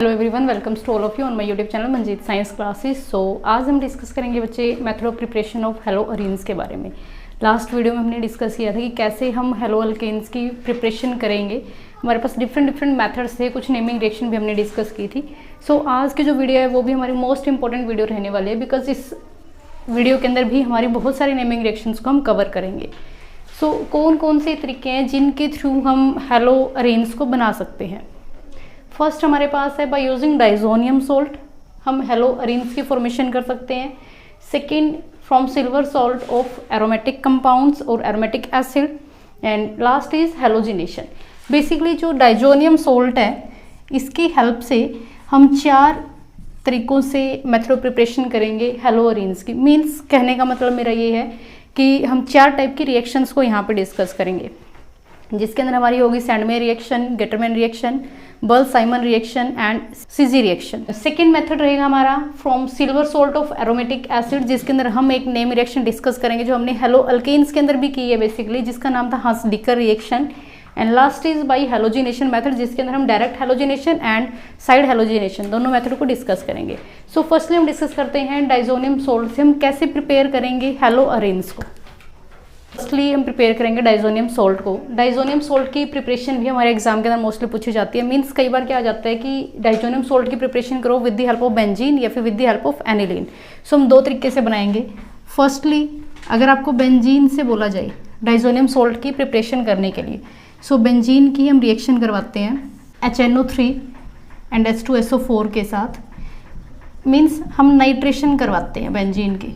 Hello everyone, welcome to all of you on my YouTube channel Manjeet science classes. So आज हम discuss करेंगे बच्चे method of preparation of haloarenes के बारे में। लास्ट वीडियो में हमने डिस्कस किया था कि कैसे हम हेलो अल्केन्स की प्रिपरेशन करेंगे। हमारे पास डिफरेंट मेथड्स थे, कुछ नेमिंग रिएक्शन भी हमने डिस्कस की थी। सो आज की जो वीडियो है वो भी हमारी मोस्ट इंपॉर्टेंट वीडियो रहने वाली है, बिकॉज इस वीडियो के अंदर भी हमारी बहुत सारी नेमिंग रिएक्शंस को हम कवर करेंगे। सो कौन कौन से तरीके हैं जिनके थ्रू हम हेलो अरेन्स को बना सकते हैं। फर्स्ट हमारे पास है बाय यूजिंग डाइजोनियम सोल्ट हम हेलो अरेन्स की फॉर्मेशन कर सकते हैं। Second, from silver salt of aromatic compounds और aromatic acid. And last is halogenation. Basically जो डाइजोनियम सोल्ट है इसकी हेल्प से हम 4 तरीकों से मेथड ऑफ प्रिपरेशन करेंगे हेलो अरेन्स की। मीन्स कहने का मतलब मेरा ये है कि हम 4 टाइप की रिएक्शंस को यहाँ पे डिस्कस करेंगे, जिसके अंदर हमारी होगी Sandmeyer reaction, Gattermann reaction, Balz Schiemann reaction and सीजी रिएक्शन। सेकेंड मेथड रहेगा हमारा from silver salt of aromatic acid, जिसके अंदर हम एक नेम रिएक्शन डिस्कस करेंगे जो हमने हेलो अल्केन्स के अंदर भी की है बेसिकली, जिसका नाम था Hunsdiecker reaction. And last is by halogenation method, जिसके अंदर हम direct halogenation and side halogenation दोनों मेथड को डिस्कस करेंगे। सो फर्स्टली हम डिस्कस करते हैं डाइजोनियम सोल्ट से हम कैसे प्रिपेयर करेंगे हेलो अरेन्स को। फर्स्टली हम प्रिपेयर करेंगे डाइजोनियम सोल्ट को। डाइजोनियम सोल्ट की प्रिपरेशन भी हमारे एग्जाम के अंदर मोस्टली पूछी जाती है। मीन्स कई बार क्या आ जाता है कि डाइजोनियम सोल्ट की प्रिपरेशन करो with the help of benzene या फिर with the help of aniline. So हम 2 तरीके से बनाएंगे। फर्स्टली अगर आपको बेंजीन से बोला जाए डाइजोनियम सोल्ट की प्रिपरेशन करने के लिए, सो बेंजीन की हम रिएक्शन करवाते हैं HNO3 एंड H2SO4 के साथ। मीन्स हम नाइट्रेशन करवाते हैं बेंजीन की।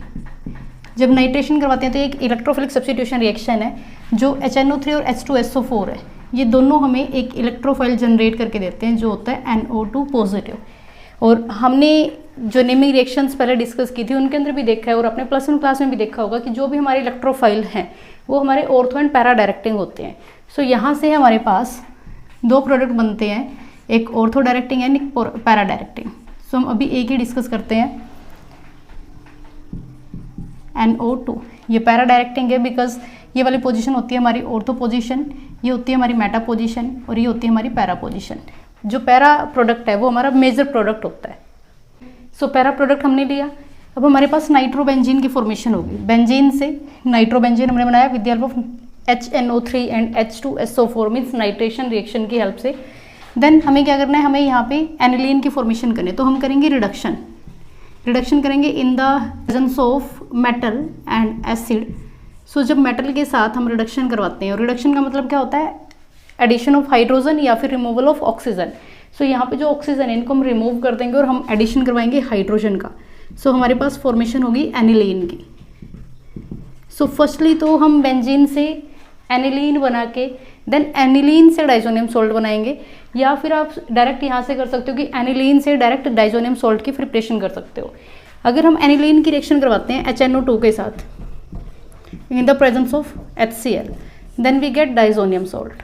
जब नाइट्रेशन करवाते हैं तो एक इलेक्ट्रोफिलिक सब्स्टिट्यूशन रिएक्शन है जो HNO3 और H2SO4 है, ये दोनों हमें एक इलेक्ट्रोफाइल जनरेट करके देते हैं जो होता है NO2 पॉजिटिव। और हमने जो नेमिंग रिएक्शंस पहले डिस्कस की थी उनके अंदर भी देखा है और अपने +1 क्लास में भी देखा होगा कि जो भी हमारे इलेक्ट्रोफाइल हैं वो हमारे ऑर्थो एंड पैरा डायरेक्टिंग होते हैं। सो यहाँ से हमारे पास 2 प्रोडक्ट बनते हैं, एक ऑर्थो डायरेक्टिंग एंड एक पैरा डायरेक्टिंग। सो हम अभी एक ही डिस्कस करते हैं। NO2 ये पैरा डायरेक्टिंग है बिकॉज ये वाली पोजीशन होती है हमारी ऑर्थो पोजीशन, ये होती है हमारी मेटा पोजीशन और ये होती है हमारी पैरा पोजीशन। जो पैरा प्रोडक्ट है वो हमारा मेजर प्रोडक्ट होता है। सो पैरा प्रोडक्ट हमने लिया। अब हमारे पास नाइट्रोबेंजीन की फॉर्मेशन होगी। बेंजीन से नाइट्रोबेंजीन हमने बनाया with the help of HNO3 and H2SO4 means nitration reaction की हेल्प से। देन हमें क्या करना है, हमें यहाँ पे एनिलीन की फॉर्मेशन करनी है। तो हम करेंगे रिडक्शन करेंगे in the presence of metal and acid. So जब मेटल के साथ हम रिडक्शन करवाते हैं, और रिडक्शन का मतलब क्या होता है, एडिशन ऑफ हाइड्रोजन या फिर रिमूवल ऑफ ऑक्सीजन। सो यहाँ पे जो ऑक्सीजन है इनको हम रिमूव कर देंगे और हम एडिशन करवाएंगे हाइड्रोजन का। सो हमारे पास फॉर्मेशन होगी एनिलीन की। सो फर्स्टली तो हम बेंजीन से एनिलीन बना के देन एनिलीन से डाइजोनियम सोल्ट बनाएंगे, या फिर आप डायरेक्ट यहाँ से कर सकते हो कि एनिलीन से डायरेक्ट डाइजोनियम सोल्ट की प्रिपरेशन कर सकते हो। अगर हम एनिलीन की रिएक्शन करवाते हैं HNO2 के साथ in the presence of HCl, then we get diazonium salt.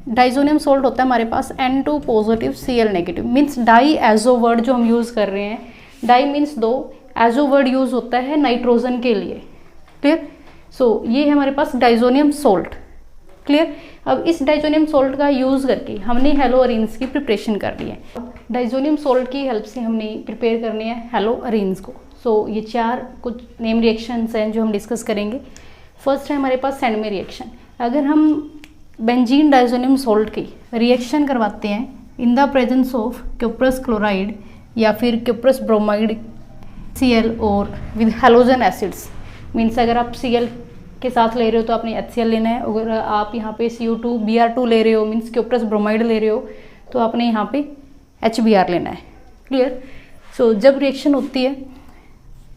Diazonium salt होता है हमारे पास N2 positive Cl negative. Means di azo word जो हम यूज़ कर रहे हैं, di means 2, azo word use होता है नाइट्रोजन के लिए। क्लियर? सो ये है हमारे पास डाइजोनियम सोल्ट। क्लियर? अब इस डाइजोनियम सोल्ट का यूज़ करके हमने हेलो अरेन्स की प्रिपरेशन कर ली है। डाइजोनियम सोल्ट की हेल्प से हमने प्रिपेयर करने हैं हेलो अरेन्स को। सो ये 4 कुछ नेम रिएक्शंस हैं जो हम डिस्कस करेंगे। फर्स्ट है हमारे पास सैंडमैन रिएक्शन। अगर हम बेंजीन डाइजोनियम सोल्ट की रिएक्शन करवाते हैं in the presence of cuprous chloride या फिर क्यूप्रस ब्रोमाइड Cl और विद हेलोजन एसिड्स। मीन्स अगर आप Cl के साथ ले रहे हो तो आपने HCl लेना है। अगर आप यहाँ पे CO2 Br2 ले रहे हो मीन्स क्यूप्रस ब्रोमाइड ले रहे हो तो आपने यहाँ पे HBr लेना है। क्लियर? सो जब रिएक्शन होती है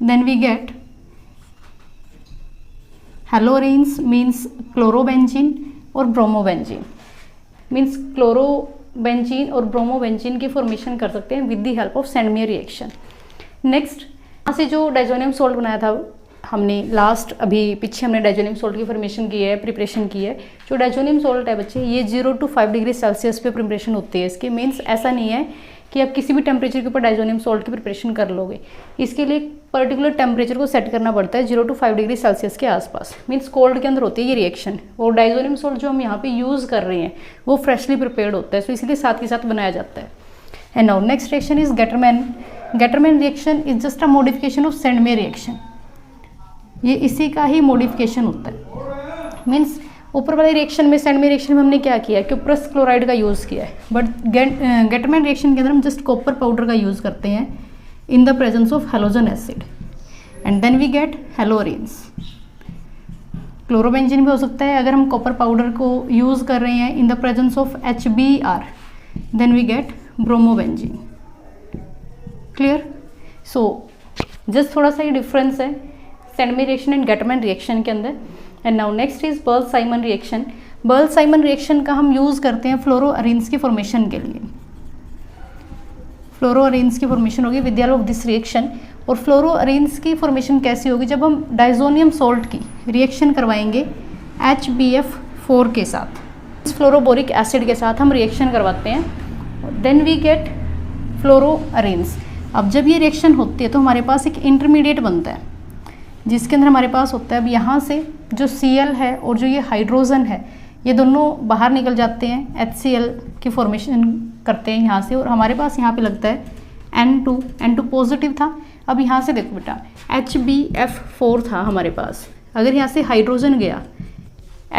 then we get halo arenes means chlorobenzene और ब्रोमोबेंजीन। मीन्स क्लोरोबेंजीन और ब्रोमोबेंजीन की फॉर्मेशन कर सकते हैं with the help of Sandmeyer reaction. Next यहाँ से जो डाइजोनियम सोल्ट बनाया था हमने लास्ट अभी पीछे हमने डाइजोनियम सोल्ट की फॉर्मेशन की है, प्रिपरेशन की है। जो डाइजोनियम सोल्ट है बच्चे ये 0 to 5 डिग्री सेल्सियस पे प्रिपरेशन होती है इसकी। मीन्स ऐसा नहीं है कि आप किसी भी टेम्परेचर के ऊपर डाइजोनियम सोल्ट की प्रिपरेशन कर लोगे। इसके लिए पर्टिकुलर टेम्परेचर को सेट करना पड़ता है 0 to 5 डिग्री सेल्सियस के आसपास। मीन्स कोल्ड के अंदर होती है ये रिएक्शन। और डाइजोनियम सोल्ट जो हम यहाँ पे यूज़ कर रहे हैं वो फ्रेशली प्रिपेयर्ड होता है, सो इसलिए साथ के साथ बनाया जाता है। And now next reaction is Gattermann. Gattermann reaction is just a modification of Sandmeyer reaction. ये इसी का ही मॉडिफिकेशन होता है. मीन्स ऊपर वाले रिएक्शन में, सेंडमे रिएक्शन में हमने क्या किया, क्यूप्रस क्लोराइड का यूज़ किया है, बट गेटरमैन रिएक्शन के अंदर हम जस्ट कॉपर पाउडर का यूज़ करते हैं in the presence of halogen acid and then we get haloarenes. Chlorobenzene भी हो सकता है अगर हम कॉपर पाउडर को यूज़ कर रहे हैं in the presence of HBr, then we get bromobenzene. Clear? So just थोड़ा सा ही डिफरेंस है Sandmeyer reaction and Gattermann reaction के अंदर. And now next is Balz Schiemann reaction. Balz Schiemann reaction का हम यूज़ करते हैं फ्लोरोअरीन्स की फॉर्मेशन के लिए. फ्लोरोअरीन्स की फॉर्मेशन होगी with the help of this reaction. और फ्लोरोअरीन्स की फॉर्मेशन कैसी होगी, जब हम डाइजोनियम सोल्ट की रिएक्शन करवाएंगे HBF4 के साथ, इस फ्लोरोबोरिक एसिड के साथ हम रिएक्शन करवाते हैं, देन वी गेट फ्लोरोअरीन्स. अब जब ये रिएक्शन होती है तो हमारे पास एक इंटरमीडिएट बनता है जिसके अंदर हमारे पास होता है, अब यहाँ से जो Cl है और जो ये हाइड्रोजन है ये दोनों बाहर निकल जाते हैं, HCl की फॉर्मेशन करते हैं यहाँ से, और हमारे पास यहाँ पे लगता है N2 पॉजिटिव था. अब यहाँ से देखो बेटा HBF4 था हमारे पास, अगर यहाँ से हाइड्रोजन गया,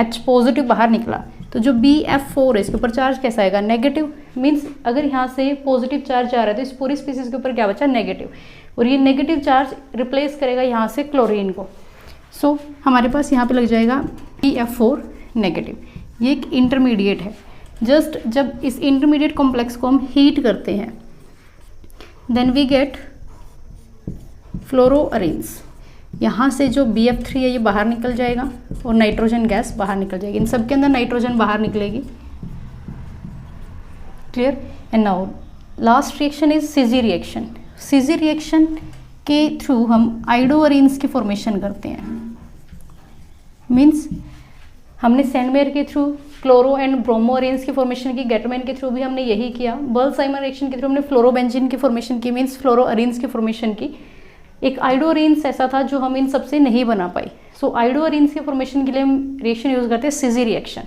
H पॉजिटिव बाहर निकला, तो जो BF4 है इसके ऊपर चार्ज कैसा आएगा, नेगेटिव. मीन्स अगर यहाँ से पॉजिटिव चार्ज आ रहा है तो इस पूरी स्पीसीज के ऊपर क्या बचा, नेगेटिव, और ये नेगेटिव चार्ज रिप्लेस करेगा यहाँ से क्लोरीन को. सो हमारे पास यहाँ पे लग जाएगा BF4 नेगेटिव. ये एक इंटरमीडिएट है. जस्ट जब इस इंटरमीडिएट कॉम्प्लेक्स को हम हीट करते हैं, देन वी गेट फ्लोरोअरीन्स. यहाँ से जो BF3 है ये बाहर निकल जाएगा और नाइट्रोजन गैस बाहर निकल जाएगी. इन सब के अंदर नाइट्रोजन बाहर निकलेगी. Clear? And now last reaction is CG reaction. CG reaction के थ्रू हम आइडोअरीन्स की फॉर्मेशन करते हैं. मीन्स हमने सेंडमेयर के थ्रू क्लोरो एंड ब्रोमोअरीन्स की फॉर्मेशन की, गेटरमैन के थ्रू भी हमने यही किया, बर्ल-साइमन रिएक्शन के थ्रू हमने फ्लोरोबेंजीन की फॉर्मेशन की, मीन्स फ्लोरोअरीन्स की फॉर्मेशन की. एक आइडोअरीन्स ऐसा था जो हम इन सबसे नहीं बना पाई. सो आइडोअरीन्स के फॉर्मेशन के लिए हम रिएक्शन यूज़ करते हैं सीजी रिएक्शन.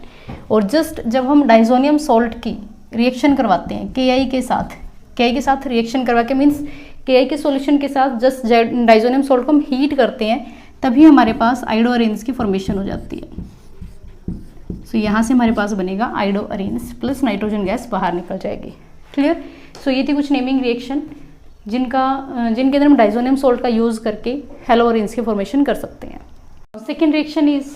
और जस्ट जब हम डाइजोनियम सॉल्ट की रिएक्शन करवाते हैं KI के साथ रिएक्शन करवा के, मीन्स KI के सॉल्यूशन के साथ जस्ट डाइजोनियम सॉल्ट को हम हीट करते हैं, तभी हमारे पास आइडोअरीन्स की फॉर्मेशन हो जाती है. सो यहाँ से हमारे पास बनेगा आइडोअरीन्स प्लस नाइट्रोजन गैस बाहर निकल जाएगी. क्लियर? सो ये थी कुछ नेमिंग रिएक्शन जिनके अंदर हम डाइजोनियम सॉल्ट का यूज़ करके हेलोअरीन्स की फॉर्मेशन कर सकते हैं. Second reaction is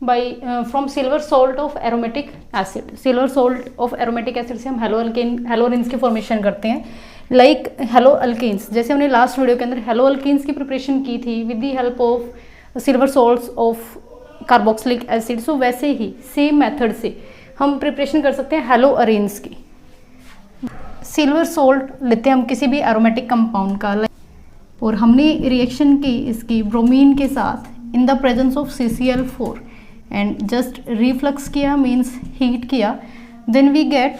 by from silver salt of aromatic acid. Silver salt of aromatic acid से हम हेलोअरीन्स की फॉर्मेशन करते हैं. लाइक हेलोअल्केन्स, जैसे हमने लास्ट वीडियो के अंदर हेलोअल्केन्स की प्रिपरेशन की थी with the help of silver salts of carboxylic acid. So वैसे ही सेम मेथड से हम प्रिपरेशन कर सकते हैं हेलोअरीन्स की. सिल्वर सॉल्ट लेते हैं हम किसी भी एरोमेटिक कंपाउंड का, और हमने रिएक्शन की इसकी ब्रोमीन के साथ in the presence of CCl4 and just reflux किया, मीन्स हीट किया, देन वी गेट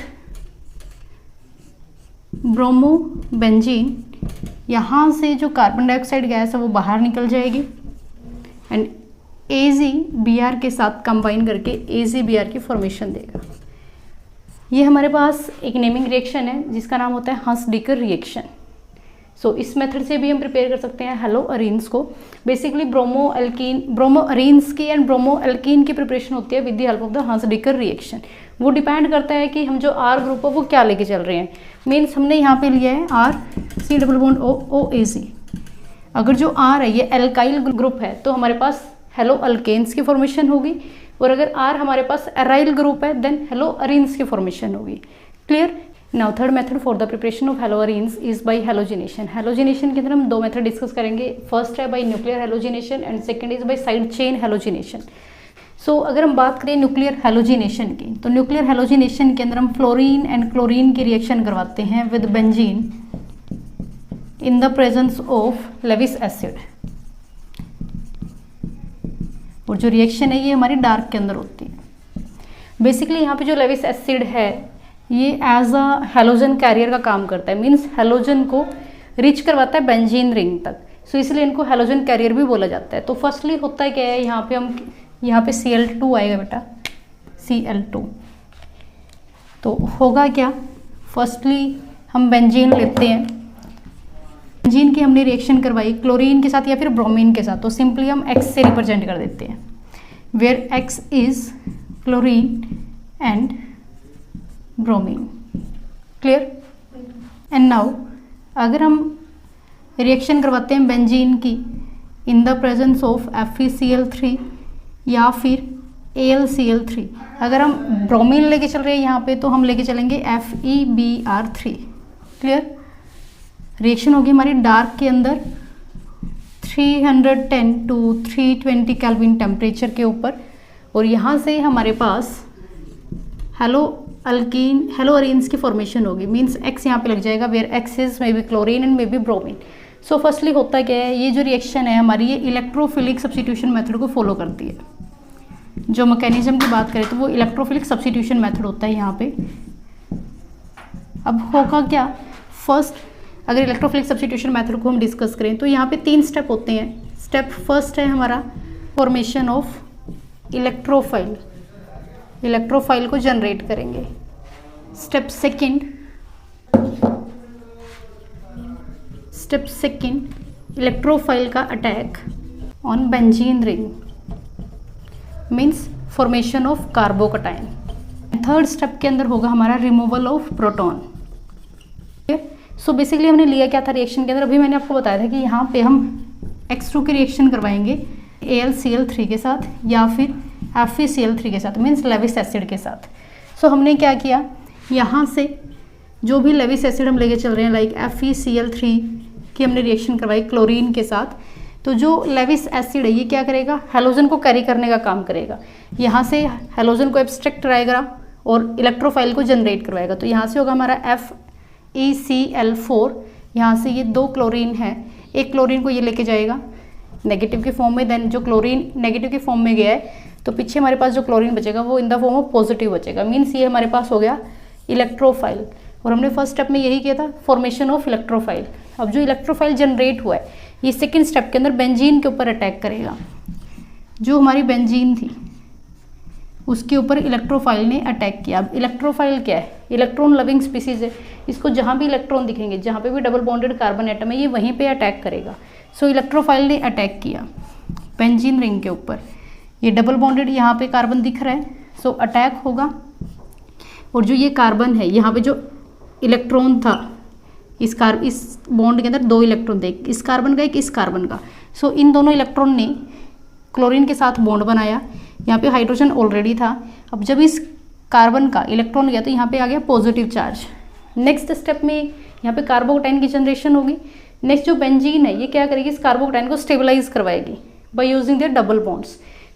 ब्रोमोबेंजीन. यहाँ से जो कार्बन डाइऑक्साइड गैस है वो बाहर निकल जाएगी एंड AgBr के साथ कंबाइन करके AgBr की फॉर्मेशन देगा. ये हमारे पास एक नेमिंग रिएक्शन है जिसका नाम होता है हंस-डिकर रिएक्शन. सो इस मेथड से भी हम प्रिपेयर कर सकते हैं हेलोअरीन्स को. बेसिकली ब्रोमोअरीन्स की एंड ब्रोमोएल्कीन की प्रिपरेशन होती है with the help of the Hunsdiecker reaction. वो डिपेंड करता है कि हम जो R ग्रुप है वो क्या लेके चल रहे हैं. मीन्स हमने यहाँ पे लिया है R, C+O, अगर जो R है ये एल्काइल ग्रुप है तो हमारे पास हेलोअल्केन्स की फॉर्मेशन होगी, और अगर R हमारे पास एराइल ग्रुप है देन हेलोअरीन्स की फॉर्मेशन होगी. Clear? Now third method for the preparation of haloarenes is by halogenation. Halogenation के अंदर हम दो मेथड डिस्कस करेंगे. फर्स्ट है by nuclear halogenation and second is by side chain halogenation. So अगर हम बात करें न्यूक्लियर हेलोजिनेशन की, तो न्यूक्लियर हेलोजिनेशन के अंदर हम फ्लोरीन एंड क्लोरीन की रिएक्शन करवाते हैं with benzene in the presence of Lewis acid. और जो रिएक्शन है ये हमारी डार्क के अंदर होती है. बेसिकली यहाँ पे जो लेविस एसिड है ये एज अ हेलोजन कैरियर का काम करता है. मीन्स हेलोजन को रिच करवाता है बेंजीन रिंग तक. सो इसलिए इनको हेलोजन कैरियर भी बोला जाता है. तो फर्स्टली होता है क्या है, यहाँ पे Cl2 आएगा बेटा, Cl2. तो होगा क्या, फर्स्टली हम बेंजीन लेते हैं, बेंजीन की हमने रिएक्शन करवाई क्लोरीन के साथ या फिर ब्रोमीन के साथ, तो सिंपली हम X से रिप्रेजेंट कर देते हैं, where X is chlorine and bromine. Clear? And now अगर हम रिएक्शन करवाते हैं बेंजीन की इन द प्रेजेंस ऑफ FeCl3 या फिर AlCl3, अगर हम ब्रोमीन लेके चल रहे हैं यहाँ पे तो हम लेके चलेंगे FeBr3। क्लियर? रिएक्शन होगी हमारी डार्क के अंदर 310 to 320 केल्विन टेम्परेचर के ऊपर, और यहाँ से हमारे पास हेलो अरीन्स की फॉर्मेशन होगी। मीन्स X यहाँ पे लग जाएगा, where X is may be chlorine and may be bromine. So firstly होता क्या है, ये जो रिएक्शन है हमारी ये इलेक्ट्रोफिलिक सब्स्टिट्यूशन मेथड को फॉलो करती है। जो मैकेनिज्म की बात करें तो वो इलेक्ट्रोफिलिक सब्स्टिट्यूशन मेथड होता है यहाँ पे। अब होगा क्या, फर्स्ट अगर इलेक्ट्रोफिलिक सब्स्टिट्यूशन मेथड को हम डिस्कस करें तो यहाँ पे 3 स्टेप होते हैं। स्टेप फर्स्ट है हमारा फॉर्मेशन ऑफ इलेक्ट्रोफाइल, इलेक्ट्रोफाइल को जनरेट करेंगे। स्टेप सेकंड इलेक्ट्रोफाइल का attack on benzene ring, means formation of कार्बोकटाइन। Third step के अंदर होगा हमारा removal of proton. So basically हमने लिया क्या था रिएक्शन के अंदर, अभी मैंने आपको बताया था कि यहाँ पे हम X2 की रिएक्शन करवाएंगे AlCl3 के साथ या फिर FeCl3 के साथ, मीन्स लेविस एसिड के साथ। सो हमने क्या किया, यहाँ से जो भी लेविस एसिड हम लेके चल रहे हैं लाइक FeCl3 की हमने रिएक्शन करवाई क्लोरीन के साथ, तो जो लेविस एसिड है ये क्या करेगा, हेलोजन को कैरी करने का काम करेगा। यहाँ से हेलोजन को एब्स्ट्रैक्ट कराएगा और इलेक्ट्रोफाइल को जनरेट करवाएगा। तो यहाँ से होगा हमारा FeCl4, यहाँ से ये 2 क्लोरीन है, एक क्लोरीन को ये लेके जाएगा नेगेटिव के फॉर्म में, देन जो क्लोरीन नेगेटिव के फॉर्म में गया है तो पीछे हमारे पास जो क्लोरीन बचेगा वो in the form of positive बचेगा। मीन्स ये हमारे पास हो गया इलेक्ट्रोफाइल, और हमने फर्स्ट स्टेप में यही किया था, फॉर्मेशन ऑफ इलेक्ट्रोफाइल। अब जो इलेक्ट्रोफाइल जनरेट हुआ है ये सेकेंड स्टेप के अंदर बेंजीन के ऊपर अटैक करेगा। जो हमारी बेंजीन थी उसके ऊपर इलेक्ट्रोफाइल ने अटैक किया। अब इलेक्ट्रोफाइल क्या है, इलेक्ट्रॉन लविंग स्पीसीज है, इसको जहाँ भी इलेक्ट्रॉन दिखेंगे, जहाँ पे भी डबल बॉन्डेड कार्बन एटम है, ये वहीं पे अटैक करेगा। सो इलेक्ट्रोफाइल ने अटैक किया बेंजीन रिंग के ऊपर, ये डबल बॉन्डेड यहाँ पे कार्बन दिख रहा है, सो अटैक होगा। और जो ये कार्बन है, यहाँ पे जो इलेक्ट्रॉन था इस बॉन्ड के अंदर 2 इलेक्ट्रॉन थे, इस कार्बन का एक इस कार्बन का। सो इन दोनों इलेक्ट्रॉन ने क्लोरीन के साथ बॉन्ड बनाया, यहाँ पे हाइड्रोजन ऑलरेडी था। अब जब इस कार्बन का इलेक्ट्रॉन गया तो यहाँ पे आ गया पॉजिटिव चार्ज। नेक्स्ट स्टेप में यहाँ पे कार्बोकटाइन की जनरेशन होगी। नेक्स्ट जो बेंजीन है ये क्या करेगी, इस कार्बोकटाइन को स्टेबलाइज करवाएगी by using their double bonds.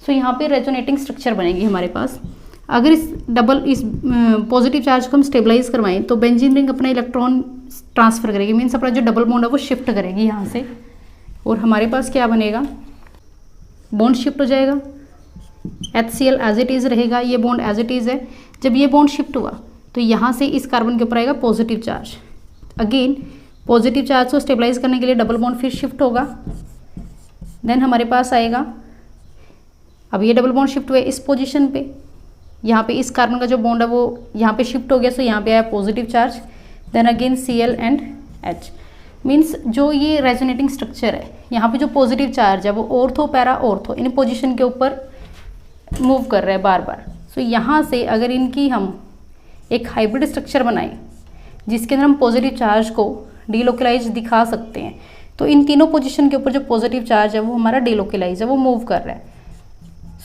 So यहाँ पे रेजोनेटिंग स्ट्रक्चर बनेगी हमारे पास। अगर इस पॉजिटिव चार्ज को हम स्टेबलाइज करवाएं तो बेंजीन रिंग अपना इलेक्ट्रॉन ट्रांसफर करेगी, मीन्स अपना जो डबल बॉन्ड है वो शिफ्ट करेगी यहाँ से, और हमारे पास क्या बनेगा, बॉन्ड शिफ्ट हो जाएगा। HCl एज इट इज़ रहेगा, ये बॉन्ड एज इट इज़ है। जब ये बॉन्ड शिफ्ट हुआ तो यहाँ से इस कार्बन के ऊपर आएगा positive charge. Again positive charge को स्टेबलाइज करने के लिए डबल बॉन्ड फिर शिफ्ट होगा, देन हमारे पास आएगा, अब ये डबल बॉन्ड शिफ्ट हुए इस पोजीशन पे, यहाँ पे इस कार्बन का जो बॉन्ड है वो यहाँ पे शिफ्ट हो गया, सो यहाँ पे आया positive charge, then again Cl and H। Means जो ये रेजोनेटिंग स्ट्रक्चर है, यहाँ पे जो पॉजिटिव चार्ज है वो ऑर्थो पैरा ऑर्थो इन पोजीशन के ऊपर मूव कर रहा है बार बार। सो यहाँ से अगर इनकी हम एक हाइब्रिड स्ट्रक्चर बनाएं जिसके अंदर हम पॉजिटिव चार्ज को डीलोकलाइज दिखा सकते हैं, तो इन तीनों पोजीशन के ऊपर जो पॉजिटिव चार्ज है वो हमारा डीलोकलाइज है, वो मूव कर रहा है।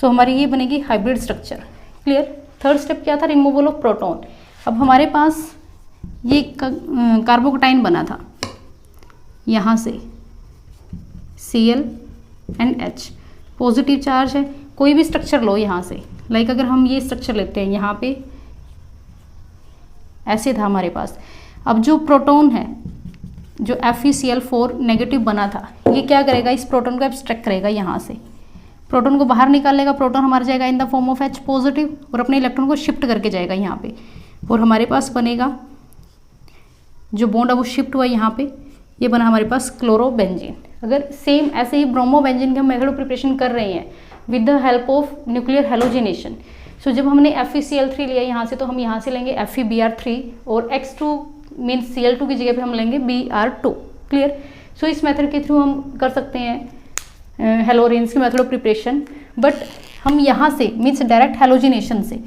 सो हमारी ये बनेगी hybrid structure. Clear? Third step क्या था, रिमूवल ऑफ प्रोटॉन। अब हमारे पास ये कार्बोकटाइन बना था, यहाँ से Cl and H, positive charge है। कोई भी स्ट्रक्चर लो यहाँ से, लाइक अगर हम ये स्ट्रक्चर लेते हैं, यहाँ पे ऐसे था हमारे पास। अब जो प्रोटॉन है, जो FeCl4 नेगेटिव बना था, ये क्या करेगा, इस प्रोटॉन को एब्स्ट्रैक्ट करेगा, यहाँ से प्रोटॉन को बाहर निकालेगा। प्रोटॉन हमारा जाएगा in the form of H positive और अपने इलेक्ट्रॉन को शिफ्ट करके जाएगा यहाँ पे, और हमारे पास बनेगा जो बॉन्ड है वो शिफ्ट हुआ यहाँ पे, ये बना हमारे पास क्लोरोबेंजीन। अगर सेम ऐसे ही ब्रोमोबेंजीन के हम मेथड ऑफ प्रिपरेशन कर रहे हैं with the help of nuclear halogenation. So जब हमने FeCl3 लिया यहाँ से, तो हम यहाँ से लेंगे FeBr3 और X2 मीन्स Cl2 की जगह पे हम लेंगे Br2। क्लियर। सो इस मेथड के थ्रू हम कर सकते हैं हेलोरेन्स की मेथड ऑफ प्रिपरेशन। बट हम यहाँ से मीन्स डायरेक्ट हेलोजिनेशन से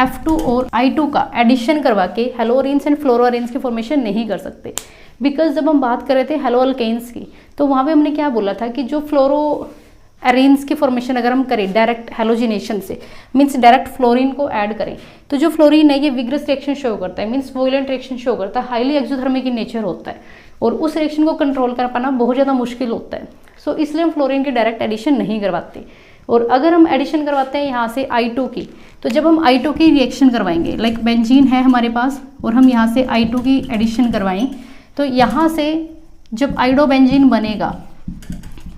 F2 और I2 का एडिशन करवा के हेलोरेन्स एंड फ्लोरोरेन्स की फॉर्मेशन नहीं कर सकते। बिकॉज जब हम बात कर रहे थे हेलो अल्केन्स की, तो वहाँ पे हमने क्या बोला था कि जो फ्लोरोरेन्स की फॉर्मेशन अगर हम करें डायरेक्ट हेलोजिनेशन से, मीन्स डायरेक्ट फ्लोरीन को ऐड करें, तो जो फ्लोरीन है ये विग्रस रिएक्शन शो करता है, मीन्स वोलेंट रिएक्शन शो करता है, हाईली एक्सोथर्मिक इन नेचर होता है और उस रिएक्शन को कंट्रोल कर पाना बहुत ज़्यादा मुश्किल होता है। सो इसलिए हम फ्लोरीन की डायरेक्ट एडिशन नहीं करवाते। और अगर हम एडिशन करवाते हैं यहाँ से I2 की, तो जब हम I2 की रिएक्शन करवाएंगे, लाइक बेंजीन है हमारे पास और हम यहाँ से I2 की एडिशन करवाएं, तो यहाँ से जब आइडोबेंजीन बनेगा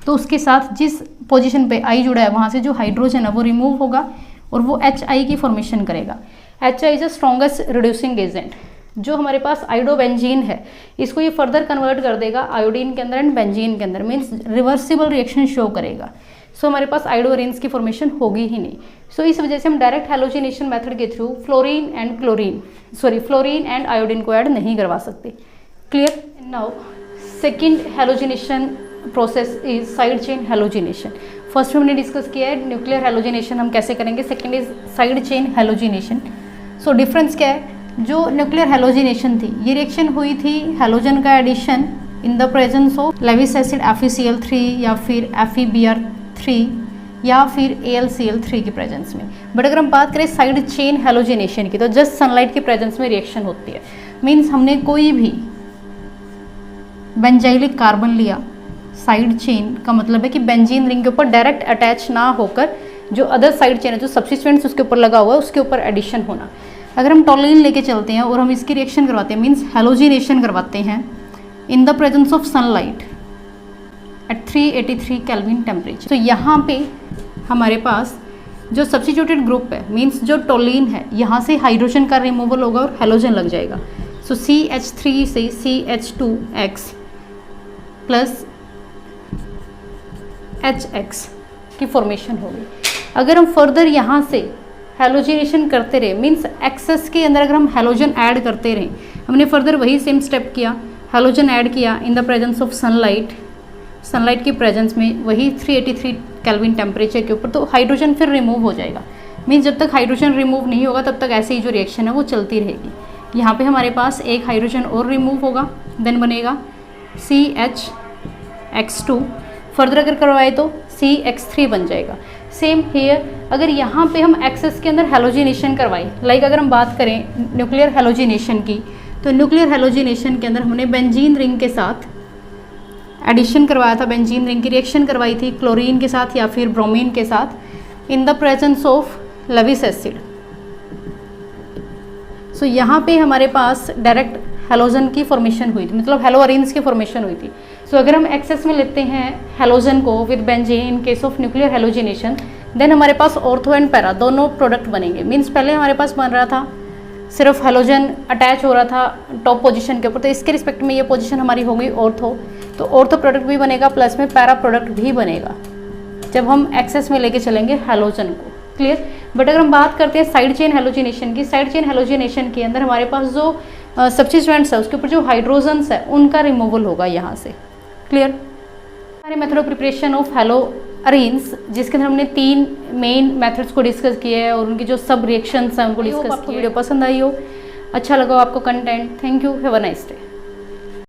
तो उसके साथ जिस पोजीशन पे I जुड़ा है वहाँ से जो हाइड्रोजन है वो रिमूव होगा और वो HI की फॉर्मेशन करेगा। HI is the strongest reducing agent. जो हमारे पास आइडोबेंजीन है इसको ये फर्दर कन्वर्ट कर देगा आयोडीन के अंदर एंड बेंजीन के अंदर, मीन्स रिवर्सिबल रिएक्शन शो करेगा। सो हमारे पास आइडोरेन्स की फॉर्मेशन होगी ही नहीं। सो इस वजह से हम डायरेक्ट हेलोजिनेशन मेथड के थ्रू फ्लोरीन एंड आयोडीन को ऐड नहीं करवा सकते। Clear. Now second halogenation process is side chain halogenation. First हमने डिस्कस किया है न्यूक्लियर हेलोजिनेशन हम कैसे करेंगे, second is side chain halogenation. So difference क्या है, जो न्यूक्लियर हेलोजिनेशन थी ये रिएक्शन हुई थी हेलोजन का addition in the presence of Lewis acid FeCl3 या फिर FeBr3 या फिर AlCl3 की प्रेजेंस में। बट अगर हम बात करें साइड चेन हेलोजिनेशन की, तो जस्ट सनलाइट की प्रेजेंस में रिएक्शन होती है। मीन्स हमने कोई भी बेंजाइलिक कार्बन लिया, साइड चेन का मतलब है कि बेंजीन रिंग के ऊपर डायरेक्ट अटैच ना होकर जो अदर साइड चेन है, जो सब्स्टिट्यूएंट्स उसके ऊपर लगा हुआ है, उसके ऊपर एडिशन होना। अगर हम टॉलिन लेके चलते हैं और हम इसकी रिएक्शन करवाते हैं, मीन्स हेलोजिनेशन करवाते हैं in the presence of sunlight at 383 kelvin temperature, तो यहाँ पे हमारे पास जो सब्स्टिट्यूटेड ग्रुप है, मीन्स जो टॉलिन है, यहाँ से हाइड्रोजन का रिमूवल होगा और हेलोजन लग जाएगा। सो CH3 से CH2X प्लस HX की फॉर्मेशन होगी। अगर हम फर्दर यहाँ से हेलोजिनेशन करते रहे, मीन्स एक्सेस के अंदर अगर हम हेलोजन ऐड करते रहे, हमने फर्दर वही सेम स्टेप किया, हेलोजन ऐड किया इन द प्रेजेंस ऑफ सनलाइट की प्रेजेंस में वही 383 केल्विन टेम्परेचर के ऊपर, तो हाइड्रोजन फिर रिमूव हो जाएगा। मीन्स जब तक हाइड्रोजन रिमूव नहीं होगा तब तक ऐसे ही जो रिएक्शन है वो चलती रहेगी। यहाँ पे हमारे पास एक हाइड्रोजन और रिमूव होगा, देन बनेगा CHX2। फर्दर अगर करवाए तो CX3 बन जाएगा। सेम हेयर अगर यहाँ पे हम एक्सेस के अंदर हेलोजिनेशन करवाएं, लाइक अगर हम बात करें न्यूक्लियर हेलोजिनेशन की, तो न्यूक्लियर हेलोजिनेशन के अंदर हमने बेंजीन रिंग के साथ एडिशन करवाया था, बेंजीन रिंग की रिएक्शन करवाई थी क्लोरीन के साथ या फिर ब्रोमीन के साथ in the presence of Lewis acid. So यहाँ पे हमारे पास डायरेक्ट हेलोजन की फॉर्मेशन हुई थी, मतलब हेलोअरीन्स की फॉर्मेशन हुई थी। सो अगर हम एक्सेस में लेते हैं हेलोजन को with benzene in case of nuclear halogenation, then हमारे पास ऑर्थो एंड पैरा दोनों प्रोडक्ट बनेंगे। मीन्स पहले हमारे पास बन रहा था सिर्फ हेलोजन अटैच हो रहा था टॉप पोजीशन के ऊपर, तो इसके रिस्पेक्ट में ये पोजीशन हमारी हो गई ऑर्थो, तो ऑर्थो प्रोडक्ट भी बनेगा प्लस में पैरा प्रोडक्ट भी बनेगा जब हम एक्सेस में लेके चलेंगे हेलोजन को। क्लियर। बट अगर हम बात करते हैं साइड चेन हेलोजिनेशन की, साइड चेन हेलोजिनेशन के अंदर हमारे पास जो सब्स्टिट्यूएंट्स है उसके ऊपर जो हाइड्रोजन्स है उनका रिमूवल होगा यहाँ से। क्लियर। हमारे मेथड ऑफ प्रिपरेशन ऑफ हेलोअरीन्स, जिसके अंदर हमने 3 मेन मेथड्स को डिस्कस किए हैं और उनकी जो सब रिएक्शंस हैं उनको डिस्कस किए। वीडियो पसंद आई हो, अच्छा लगा आपको content, thank you, have a nice day.